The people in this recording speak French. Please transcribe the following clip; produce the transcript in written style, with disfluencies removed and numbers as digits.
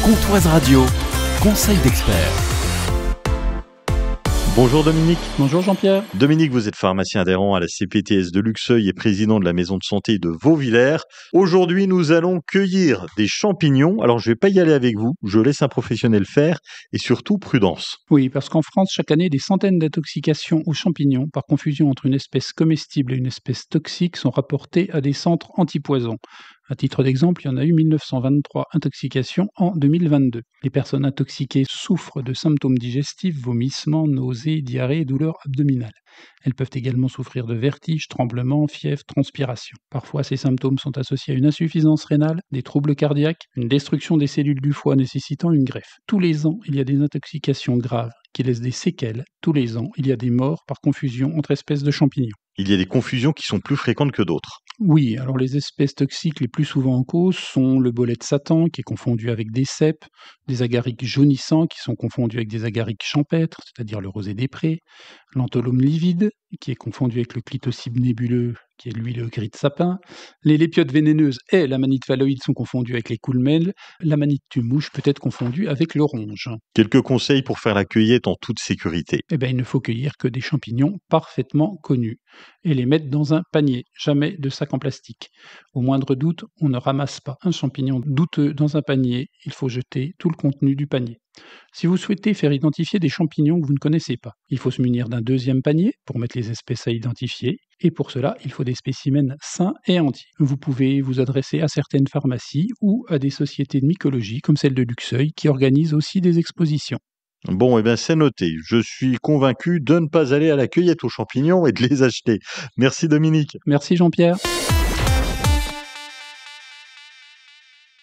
Comtoise Radio, conseil d'experts. Bonjour Dominique. Bonjour Jean-Pierre. Dominique, vous êtes pharmacien adhérent à la CPTS de Luxeuil et président de la maison de santé de Vauvillers. Aujourd'hui, nous allons cueillir des champignons. Alors, je ne vais pas y aller avec vous, je laisse un professionnel faire et surtout prudence. Oui, parce qu'en France, chaque année, des centaines d'intoxications aux champignons par confusion entre une espèce comestible et une espèce toxique sont rapportées à des centres antipoison. À titre d'exemple, il y en a eu 1923 intoxications en 2022. Les personnes intoxiquées souffrent de symptômes digestifs, vomissements, nausées, diarrhées et douleurs abdominales. Elles peuvent également souffrir de vertiges, tremblements, fièvre, transpiration. Parfois, ces symptômes sont associés à une insuffisance rénale, des troubles cardiaques, une destruction des cellules du foie nécessitant une greffe. Tous les ans, il y a des intoxications graves qui laissent des séquelles. Tous les ans, il y a des morts par confusion entre espèces de champignons. Il y a des confusions qui sont plus fréquentes que d'autres. Oui, alors les espèces toxiques les plus souvent en cause sont le bolet de Satan, qui est confondu avec des cèpes, des agarics jaunissants, qui sont confondus avec des agarics champêtres, c'est-à-dire le rosé des prés, l'antholome livide, qui est confondu avec le clitocybe nébuleux, qui est lui le gris de sapin, les lépiodes vénéneuses et l'amanite phalloïde sont confondus avec les coulmelles, l'amanite tumouche peut être confondue avec l'oronge. Quelques conseils pour faire la cueillette en toute sécurité. Il ne faut cueillir que des champignons parfaitement connus et les mettre dans un panier, jamais de sac en plastique. Au moindre doute, on ne ramasse pas un champignon douteux dans un panier, il faut jeter tout le contenu du panier. Si vous souhaitez faire identifier des champignons que vous ne connaissez pas, il faut se munir d'un deuxième panier pour mettre les espèces à identifier, et pour cela, il faut des spécimens sains et entiers. Vous pouvez vous adresser à certaines pharmacies ou à des sociétés de mycologie comme celle de Luxeuil qui organisent aussi des expositions. Bon, c'est noté. Je suis convaincu de ne pas aller à la cueillette aux champignons et de les acheter. Merci Dominique. Merci Jean-Pierre.